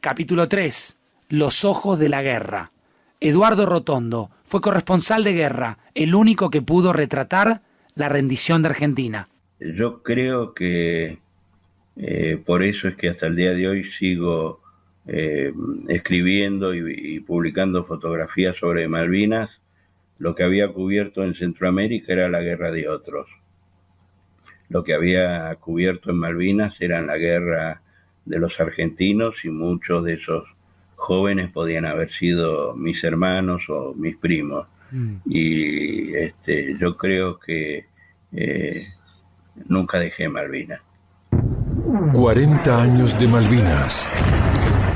Capítulo 3. Los ojos de la guerra. Eduardo Rotondo fue corresponsal de guerra, el único que pudo retratar la rendición de Argentina. Yo creo que por eso es que hasta el día de hoy sigo escribiendo y publicando fotografías sobre Malvinas. Lo que había cubierto en Centroamérica era la guerra de otros. Lo que había cubierto en Malvinas era la guerra de los argentinos, y muchos de esos jóvenes podían haber sido mis hermanos o mis primos. Y yo creo que nunca dejé Malvinas. 40 años de Malvinas.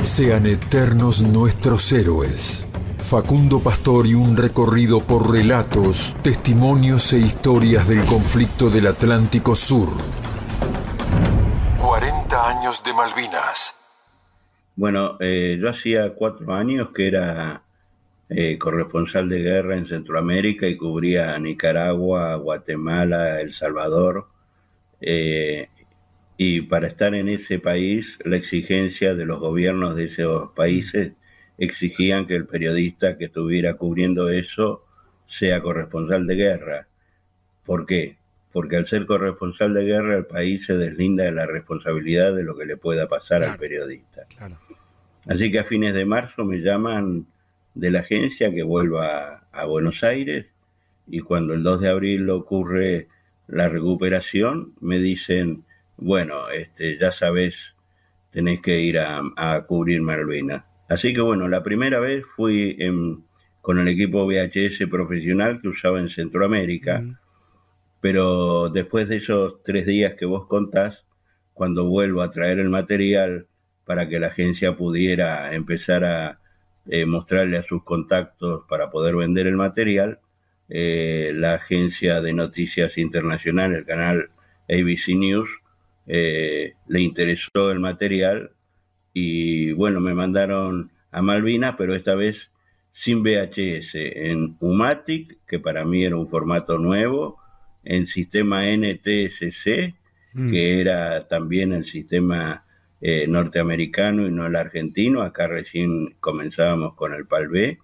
Sean eternos nuestros héroes. Facundo Pastor y un recorrido por relatos, testimonios e historias del conflicto del Atlántico Sur. 40 años de Malvinas. Bueno, yo hacía 4 años que era corresponsal de guerra en Centroamérica y cubría Nicaragua, Guatemala, El Salvador. Y para estar en ese país, la exigencia de los gobiernos de esos países exigían que el periodista que estuviera cubriendo eso sea corresponsal de guerra. ¿Por qué? Porque al ser corresponsal de guerra, el país se deslinda de la responsabilidad de lo que le pueda pasar al periodista. Claro. Así que a fines de marzo me llaman de la agencia que vuelva a Buenos Aires, y cuando el 2 de abril ocurre la recuperación, me dicen, bueno, ya sabes, tenés que ir a cubrir Malvinas. Así que bueno, la primera vez fui con el equipo VHS profesional que usaba en Centroamérica, pero después de esos 3 días que vos contás, cuando vuelvo a traer el material para que la agencia pudiera empezar a mostrarle a sus contactos para poder vender el material, la agencia de noticias internacional, el canal ABC News, le interesó el material y bueno, me mandaron a Malvinas, pero esta vez sin VHS, en Umatic, que para mí era un formato nuevo, en sistema NTSC, que era también el sistema norteamericano y no el argentino. Acá recién comenzábamos con el PAL-B,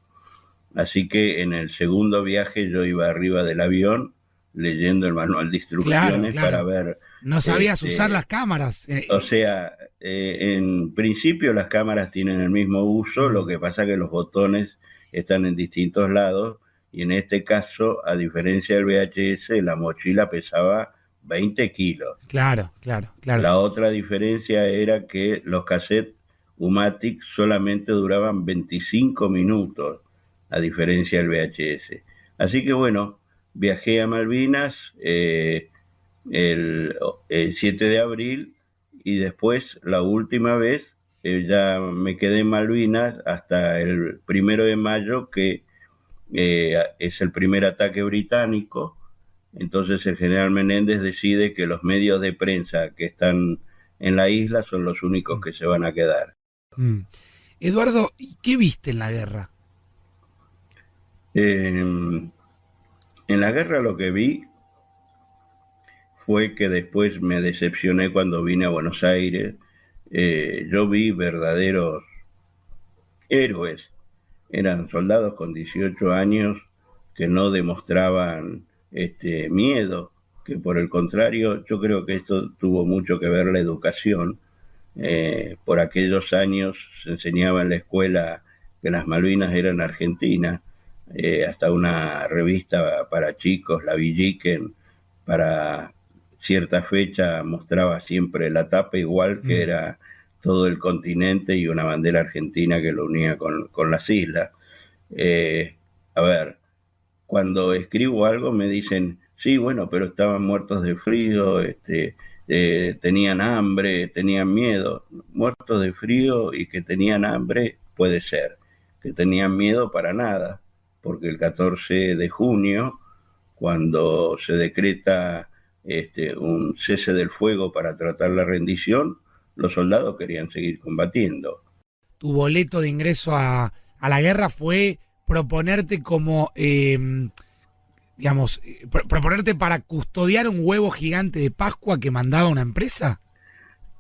así que en el segundo viaje yo iba arriba del avión leyendo el manual de instrucciones para ver... No sabías usar las cámaras. O sea, en principio las cámaras tienen el mismo uso, lo que pasa que los botones están en distintos lados, y en este caso, a diferencia del VHS, la mochila pesaba 20 kilos. Claro. La otra diferencia era que los cassettes Umatic solamente duraban 25 minutos, a diferencia del VHS. Así que bueno, viajé a Malvinas el 7 de abril, y después, la última vez, ya me quedé en Malvinas hasta el 1 de mayo, que es el primer ataque británico. Entonces el general Menéndez decide que los medios de prensa que están en la isla son los únicos que se van a quedar. Eduardo, ¿qué viste en la guerra? En la guerra lo que vi fue que después me decepcioné cuando vine a Buenos Aires. Yo vi verdaderos héroes. Eran soldados con 18 años que no demostraban miedo, que por el contrario, yo creo que esto tuvo mucho que ver la educación. Por aquellos años se enseñaba en la escuela que las Malvinas eran Argentina. Hasta una revista para chicos, la Villiquen, para cierta fecha mostraba siempre la tapa igual, que era todo el continente y una bandera argentina que lo unía con las islas. A ver, cuando escribo algo me dicen, sí, bueno, pero estaban muertos de frío, tenían hambre, tenían miedo. Muertos de frío y que tenían hambre puede ser, que tenían miedo para nada, porque el 14 de junio, cuando se decreta un cese del fuego para tratar la rendición, los soldados querían seguir combatiendo. Tu boleto de ingreso a la guerra fue proponerte como, proponerte para custodiar un huevo gigante de Pascua que mandaba una empresa.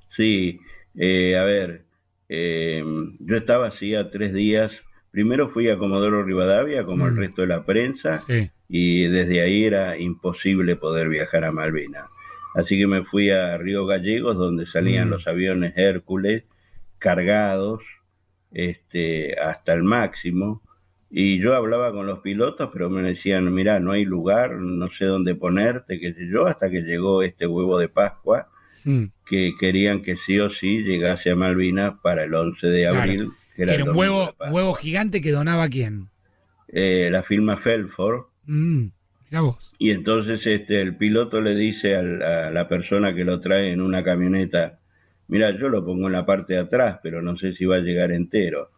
Sí, a ver, yo estaba hacía 3 días. Primero fui a Comodoro Rivadavia, como el resto de la prensa, Sí. y desde ahí era imposible poder viajar a Malvinas. Así que me fui a Río Gallegos, donde salían los aviones Hércules cargados hasta el máximo. Y yo hablaba con los pilotos, pero me decían, mirá, no hay lugar, no sé dónde ponerte, qué sé yo, hasta que llegó este huevo de Pascua, Mm. que querían que sí o sí llegase a Malvinas para el 11 de Claro. abril, que Que era el era un domingo de huevo, Pascua. huevo gigante que donaba quién. La firma Felford. Mirá vos. Y entonces el piloto le dice a la persona que lo trae en una camioneta, mira, yo lo pongo en la parte de atrás, pero no sé si va a llegar entero.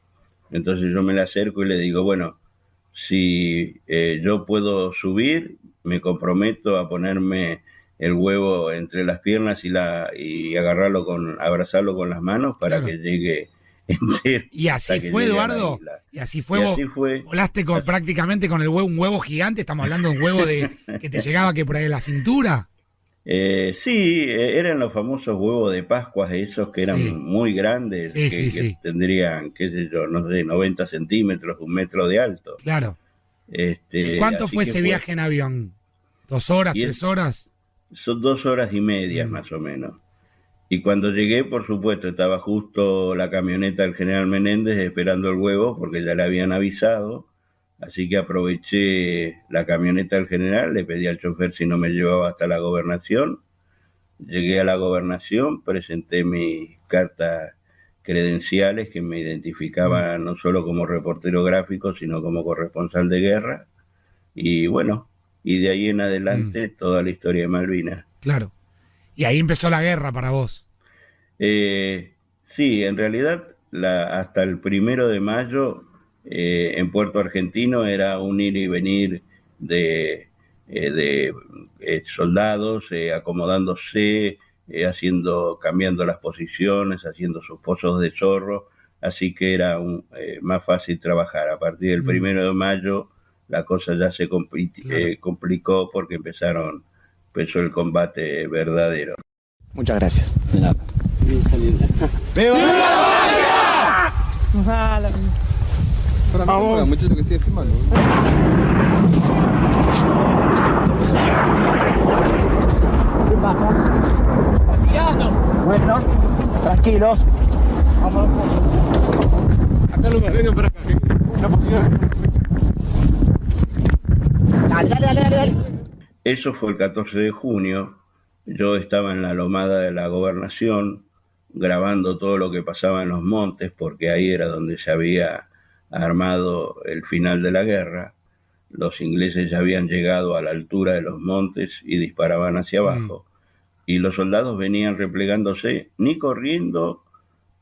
Entonces yo me le acerco y le digo, bueno, si yo puedo subir, me comprometo a ponerme el huevo entre las piernas y abrazarlo con las manos para Claro. que llegue entero. Y hasta así que fue, llegue a la Eduardo. isla. Y así fue. Y Vos así fue. volaste prácticamente con el huevo, un huevo gigante. Estamos hablando de un huevo que te llegaba que por ahí de la cintura. Sí, eran los famosos huevos de Pascua, esos que eran Sí. muy grandes, Sí, sí, que sí. tendrían, qué sé yo, no sé, 90 centímetros, 1 metro de alto. Claro. ¿Y cuánto Así fue que ese viaje en avión? ¿2 horas, Y 3 horas? Son 2 horas y media más o menos. Y cuando llegué, por supuesto, estaba justo la camioneta del general Menéndez esperando el huevo, porque ya le habían avisado. Así que aproveché la camioneta del general, le pedí al chofer si no me llevaba hasta la gobernación. Llegué a la gobernación, presenté mis cartas credenciales que me identificaban no solo como reportero gráfico, sino como corresponsal de guerra. Y bueno, y de ahí en adelante toda la historia de Malvinas. Claro. Y ahí empezó la guerra para vos. Sí, en realidad hasta el 1 de mayo en Puerto Argentino era un ir y venir de soldados acomodándose, cambiando las posiciones, haciendo sus pozos de zorro, así que era más fácil trabajar. A partir del 1 de mayo la cosa ya se complicó porque empezó el combate verdadero. Muchas gracias. De nada. ¡Viva la Vamos. Muchacho que sigue filmando. ¿Qué pasa? ¡Tirando! Bueno, tranquilos. Vamos. Acá lo vengan para acá. Una posición. Dale. Eso fue el 14 de junio. Yo estaba en la lomada de la gobernación grabando todo lo que pasaba en los montes, porque ahí era donde se había armado el final de la guerra. Los ingleses ya habían llegado a la altura de los montes y disparaban hacia abajo. Y los soldados venían replegándose, ni corriendo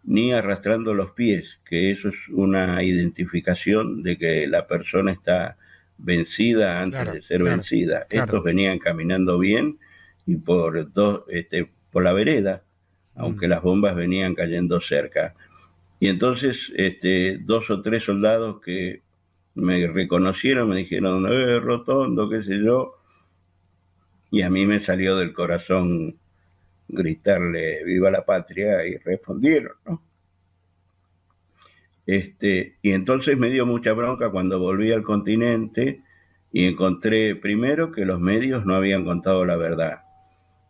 ni arrastrando los pies, que eso es una identificación de que la persona está vencida antes de ser vencida. Estos venían caminando bien y por la vereda, aunque las bombas venían cayendo cerca. Y entonces 2 o 3 soldados que me reconocieron me dijeron, Rotondo, qué sé yo, y a mí me salió del corazón gritarle viva la patria, y respondieron, ¿no? Y entonces me dio mucha bronca cuando volví al continente y encontré, primero, que los medios no habían contado la verdad.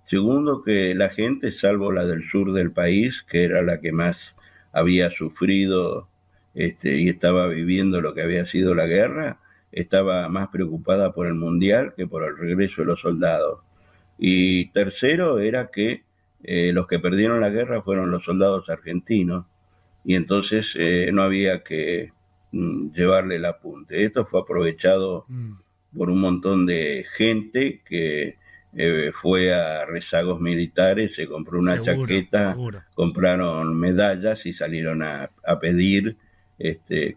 Segundo, que la gente, salvo la del sur del país, que era la que más había sufrido y estaba viviendo lo que había sido la guerra, estaba más preocupada por el mundial que por el regreso de los soldados. Y tercero era que los que perdieron la guerra fueron los soldados argentinos, y entonces no había que llevarle el apunte. Esto fue aprovechado por un montón de gente que fue a rezagos militares, se compró una chaqueta, compraron medallas y salieron a pedir,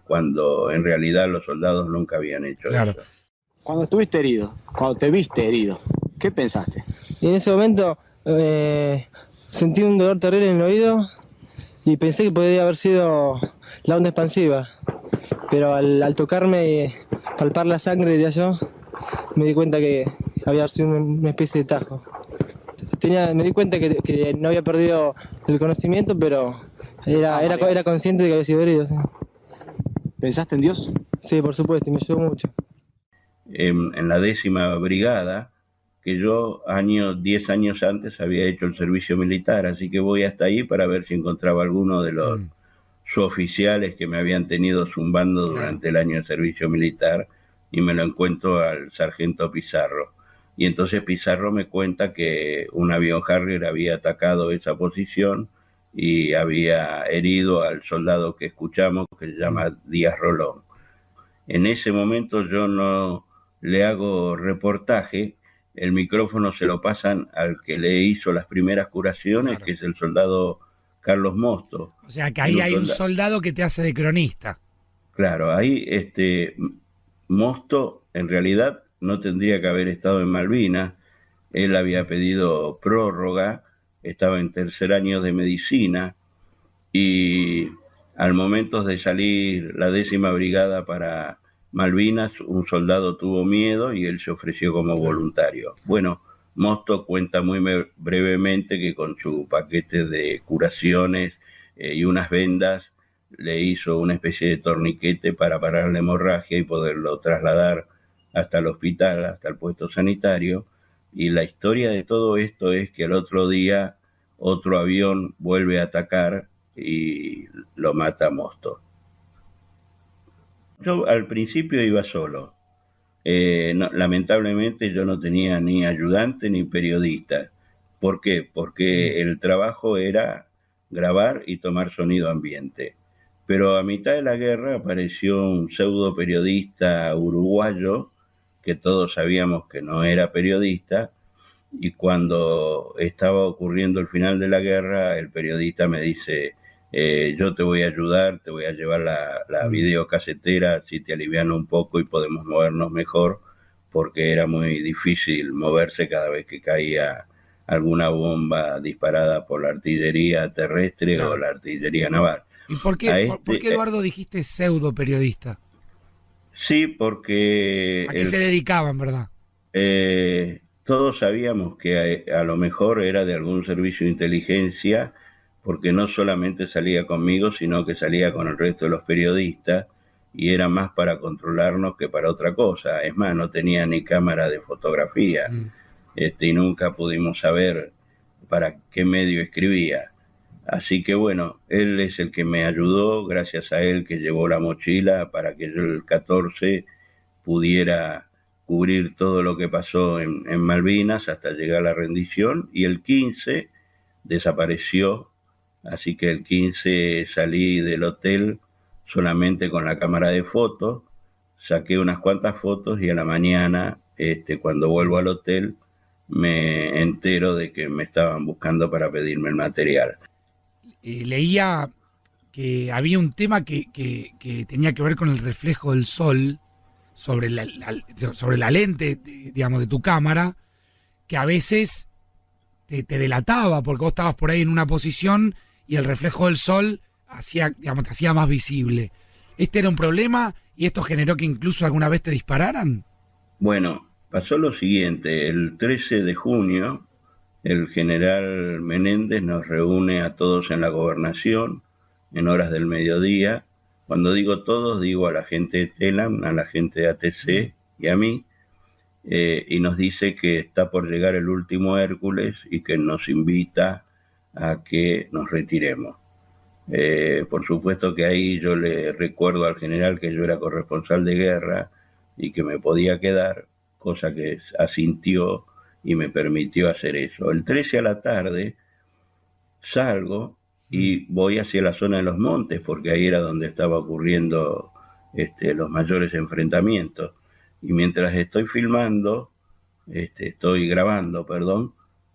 cuando en realidad los soldados nunca habían hecho eso. Cuando estuviste herido, cuando te viste herido, ¿qué pensaste? Y en ese momento sentí un dolor terrible en el oído y pensé que podría haber sido la onda expansiva, pero al tocarme y palpar la sangre, diría yo, me di cuenta que había sido una especie de tajo. Me di cuenta que no había perdido el conocimiento, pero Era consciente de que había sido herido, sí. ¿Pensaste en Dios? Sí, por supuesto, y me ayudó mucho. En la 10ª brigada, que yo 10 años antes había hecho el servicio militar, así que voy hasta ahí para ver si encontraba alguno de los suboficiales que me habían tenido zumbando durante el año de servicio militar, y me lo encuentro al sargento Pizarro. Y entonces Pizarro me cuenta que un avión Harrier había atacado esa posición y había herido al soldado que escuchamos, que se llama Díaz Rolón. En ese momento yo no le hago reportaje, el micrófono se lo pasan al que le hizo las primeras curaciones, que es el soldado Carlos Mosto. O sea, que ahí hay un soldado que te hace de cronista. Claro, ahí Mosto en realidad no tendría que haber estado en Malvinas. Él había pedido prórroga, estaba en 3er año de medicina, y al momento de salir la 10ª brigada para Malvinas, un soldado tuvo miedo y él se ofreció como voluntario. Bueno, Mosto cuenta muy brevemente que con su paquete de curaciones y unas vendas le hizo una especie de torniquete para parar la hemorragia y poderlo trasladar hasta el hospital, hasta el puesto sanitario. Y la historia de todo esto es que el otro día otro avión vuelve a atacar y lo mata a Mosto. Yo al principio iba solo. Lamentablemente yo no tenía ni ayudante ni periodista. ¿Por qué? Porque el trabajo era grabar y tomar sonido ambiente. Pero a mitad de la guerra apareció un pseudo periodista uruguayo, que todos sabíamos que no era periodista, y cuando estaba ocurriendo el final de la guerra, el periodista me dice: yo te voy a ayudar, te voy a llevar la videocasetera, si te aliviano un poco y podemos movernos mejor, porque era muy difícil moverse cada vez que caía alguna bomba disparada por la artillería terrestre o la artillería naval. ¿Y por qué, por qué Eduardo, dijiste pseudo periodista? Sí, porque... ¿A qué se dedicaban, verdad? Todos sabíamos que a lo mejor era de algún servicio de inteligencia, porque no solamente salía conmigo, sino que salía con el resto de los periodistas, y era más para controlarnos que para otra cosa. Es más, no tenía ni cámara de fotografía, y nunca pudimos saber para qué medio escribía. Así que bueno, él es el que me ayudó, gracias a él que llevó la mochila para que yo el 14 pudiera cubrir todo lo que pasó en Malvinas hasta llegar a la rendición, y el 15 desapareció. Así que el 15 salí del hotel solamente con la cámara de fotos, saqué unas cuantas fotos, y a la mañana, cuando vuelvo al hotel, me entero de que me estaban buscando para pedirme el material. Leía que había un tema que tenía que ver con el reflejo del sol sobre la lente, digamos, de tu cámara, que a veces te delataba, porque vos estabas por ahí en una posición y el reflejo del sol te hacía más visible. ¿Este era un problema y esto generó que incluso alguna vez te dispararan? Bueno, pasó lo siguiente. El 13 de junio, el general Menéndez nos reúne a todos en la gobernación en horas del mediodía. Cuando digo todos, digo a la gente de TELAM, a la gente de ATC y a mí, y nos dice que está por llegar el último Hércules y que nos invita a que nos retiremos. Por supuesto que ahí yo le recuerdo al general que yo era corresponsal de guerra y que me podía quedar, cosa que asintió y me permitió hacer eso. El 13 a la tarde salgo y voy hacia la zona de los montes, porque ahí era donde estaba ocurriendo los mayores enfrentamientos. Y mientras estoy grabando,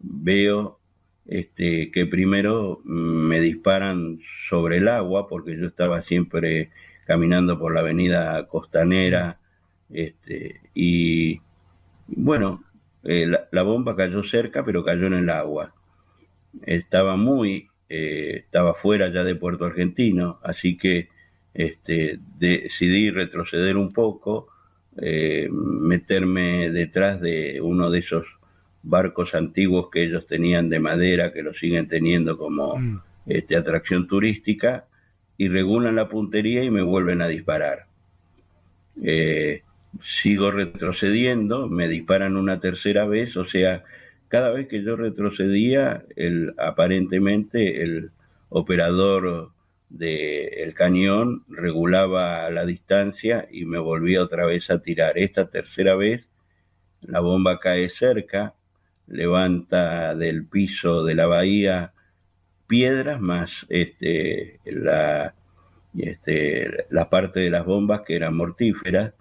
veo que primero me disparan sobre el agua, porque yo estaba siempre caminando por la avenida Costanera, y bueno, la bomba cayó cerca, pero cayó en el agua. Estaba fuera ya de Puerto Argentino, así que decidí retroceder un poco, meterme detrás de uno de esos barcos antiguos que ellos tenían de madera, que lo siguen teniendo como atracción turística, y regulan la puntería y me vuelven a disparar. Sigo retrocediendo, me disparan una tercera vez, o sea, cada vez que yo retrocedía, aparentemente el operador del cañón regulaba la distancia y me volvía otra vez a tirar. Esta tercera vez la bomba cae cerca, levanta del piso de la bahía piedras más la parte de las bombas que eran mortíferas,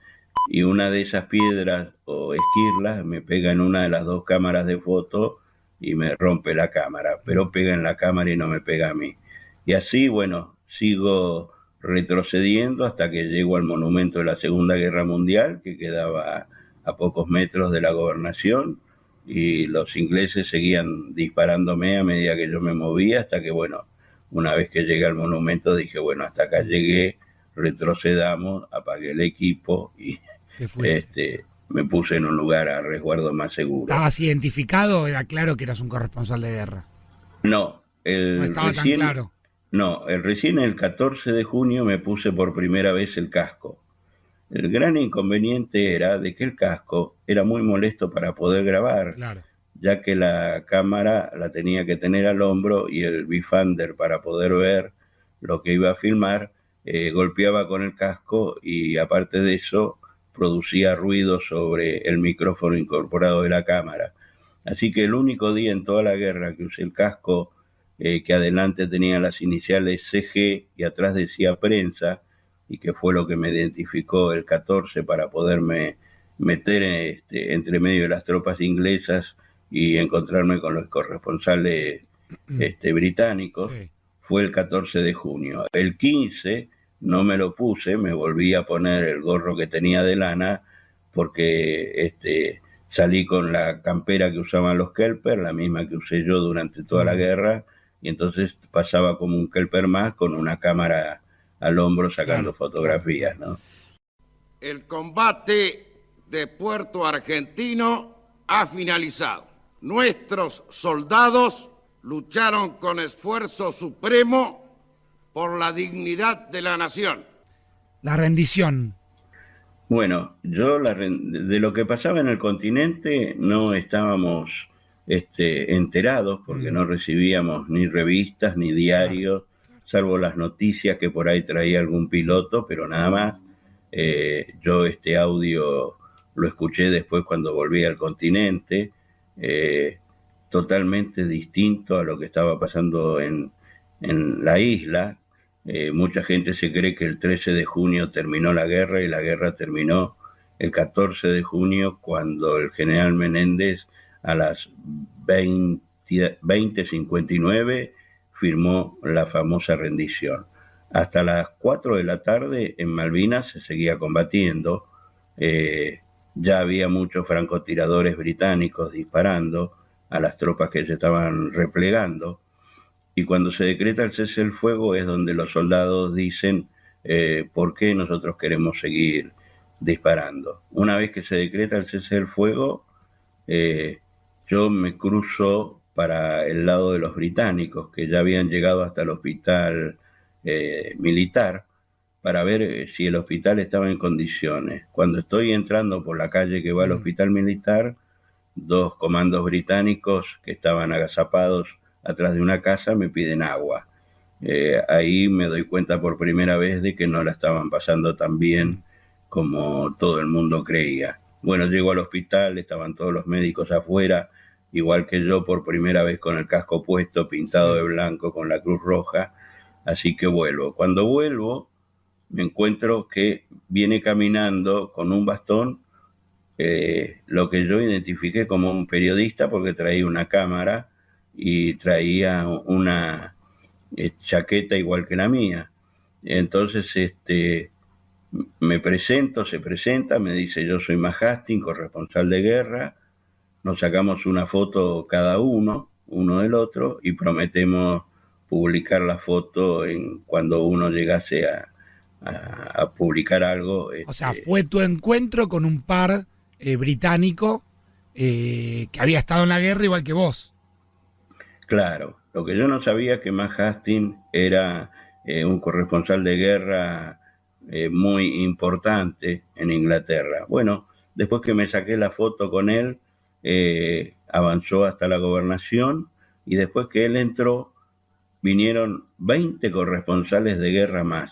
y una de esas piedras o esquirlas me pega en una de las dos cámaras de foto y me rompe la cámara, pero pega en la cámara y no me pega a mí. Y así, bueno, sigo retrocediendo hasta que llego al monumento de la Segunda Guerra Mundial, que quedaba a pocos metros de la gobernación, y los ingleses seguían disparándome a medida que yo me movía, hasta que, bueno, una vez que llegué al monumento dije, bueno, hasta acá llegué, retrocedamos, apagué el equipo y me puse en un lugar a resguardo más seguro. ¿Estabas identificado? ¿Era claro que eras un corresponsal de guerra? No, no estaba tan claro. No, recién el 14 de junio me puse por primera vez el casco. El gran inconveniente era de que el casco era muy molesto para poder grabar, claro, ya que la cámara la tenía que tener al hombro y el viewfinder, para poder ver lo que iba a filmar, golpeaba con el casco, y aparte de eso producía ruido sobre el micrófono incorporado de la cámara. Así que el único día en toda la guerra que usé el casco, que adelante tenía las iniciales CG y atrás decía prensa, y que fue lo que me identificó el 14 para poderme meter entre medio de las tropas inglesas y encontrarme con los corresponsales británicos, sí, fue el 14 de junio. El 15 no me lo puse, me volví a poner el gorro que tenía de lana, porque salí con la campera que usaban los kelper, la misma que usé yo durante toda la guerra, y entonces pasaba como un kelper más con una cámara al hombro sacando fotografías, ¿no? El combate de Puerto Argentino ha finalizado. Nuestros soldados lucharon con esfuerzo supremo por la dignidad de la nación. La rendición. Bueno, de lo que pasaba en el continente no estábamos enterados, porque no recibíamos ni revistas ni diarios, salvo las noticias que por ahí traía algún piloto, pero nada más. Yo este audio lo escuché después cuando volví al continente, totalmente distinto a lo que estaba pasando en la isla. Mucha gente se cree que el 13 de junio terminó la guerra, y la guerra terminó el 14 de junio, cuando el general Menéndez a las 20:59 firmó la famosa rendición. Hasta las 4 de la tarde en Malvinas se seguía combatiendo, ya había muchos francotiradores británicos disparando a las tropas que se estaban replegando, y cuando se decreta el cese del fuego es donde los soldados dicen ¿por qué nosotros queremos seguir disparando? Una vez que se decreta el cese del fuego, yo me cruzo para el lado de los británicos, que ya habían llegado hasta el hospital militar, para ver si el hospital estaba en condiciones. Cuando estoy entrando por la calle que va al hospital militar, dos comandos británicos que estaban agazapados atrás de una casa me piden agua. Ahí me doy cuenta por primera vez de que no la estaban pasando tan bien como todo el mundo creía. Bueno, llego al hospital, estaban todos los médicos afuera, igual que yo, por primera vez con el casco puesto, pintado de blanco con la Cruz Roja, así que vuelvo. Cuando vuelvo, me encuentro que viene caminando con un bastón, lo que yo identifiqué como un periodista, porque traía una cámara y traía una chaqueta igual que la mía. Entonces me presento, se presenta, me dice: yo soy Matt Hastings, corresponsal de guerra. Nos sacamos una foto cada uno del otro, y prometemos publicar la foto cuando uno llegase a publicar algo. O sea, fue tu encuentro con un par británico que había estado en la guerra igual que vos. Claro, lo que yo no sabía que Matt Hastings era un corresponsal de guerra muy importante en Inglaterra. Bueno, después que me saqué la foto con él, avanzó hasta la gobernación y después que él entró, vinieron 20 corresponsales de guerra más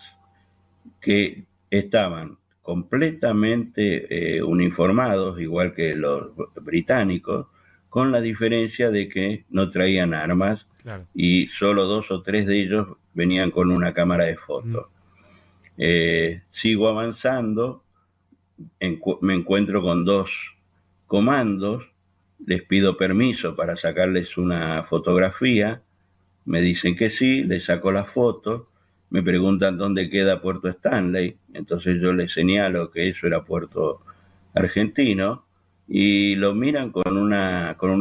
que estaban completamente uniformados, igual que los británicos, con la diferencia de que no traían armas, Claro. y solo 2 o 3 de ellos venían con una cámara de fotos. Sigo avanzando, me encuentro con 2 comandos, les pido permiso para sacarles una fotografía, me dicen que sí, les saco la foto, me preguntan dónde queda Puerto Stanley, entonces yo les señalo que eso era Puerto Argentino, y lo miran con un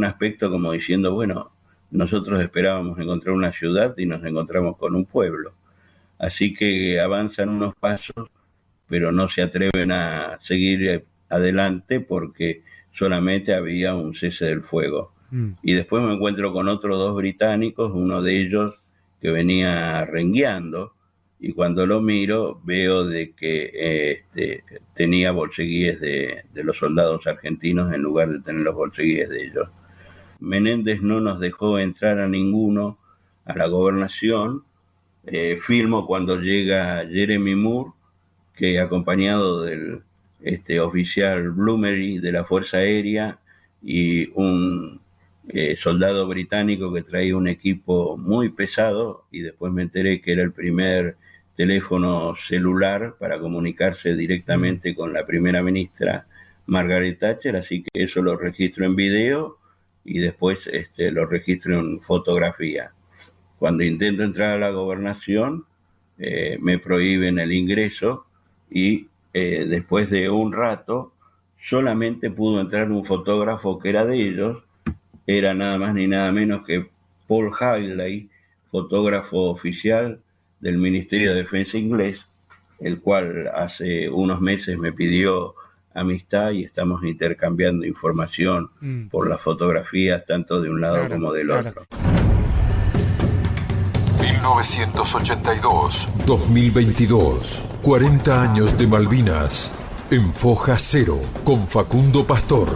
aspecto como diciendo, bueno, nosotros esperábamos encontrar una ciudad y nos encontramos con un pueblo. Así que avanzan unos pasos, pero no se atreven a seguir adelante porque solamente había un cese del fuego. Y después me encuentro con otros 2 británicos, uno de ellos que venía rengueando, y cuando lo miro veo de que tenía bolseguíes de los soldados argentinos en lugar de tener los bolseguíes de ellos. Menéndez no nos dejó entrar a ninguno a la gobernación. Filmo cuando llega Jeremy Moore, que acompañado del oficial Bloomery de la Fuerza Aérea y un soldado británico que traía un equipo muy pesado, y después me enteré que era el primer teléfono celular para comunicarse directamente con la primera ministra Margaret Thatcher, así que eso lo registro en video y después lo registro en fotografía. Cuando intento entrar a la gobernación, me prohíben el ingreso y después de un rato solamente pudo entrar un fotógrafo que era de ellos, era nada más ni nada menos que Paul Hadley, fotógrafo oficial del Ministerio de Defensa inglés, el cual hace unos meses me pidió amistad y estamos intercambiando información por las fotografías tanto de un lado como del otro. 1982-2022, 40 años de Malvinas, en Foja Cero, con Facundo Pastor.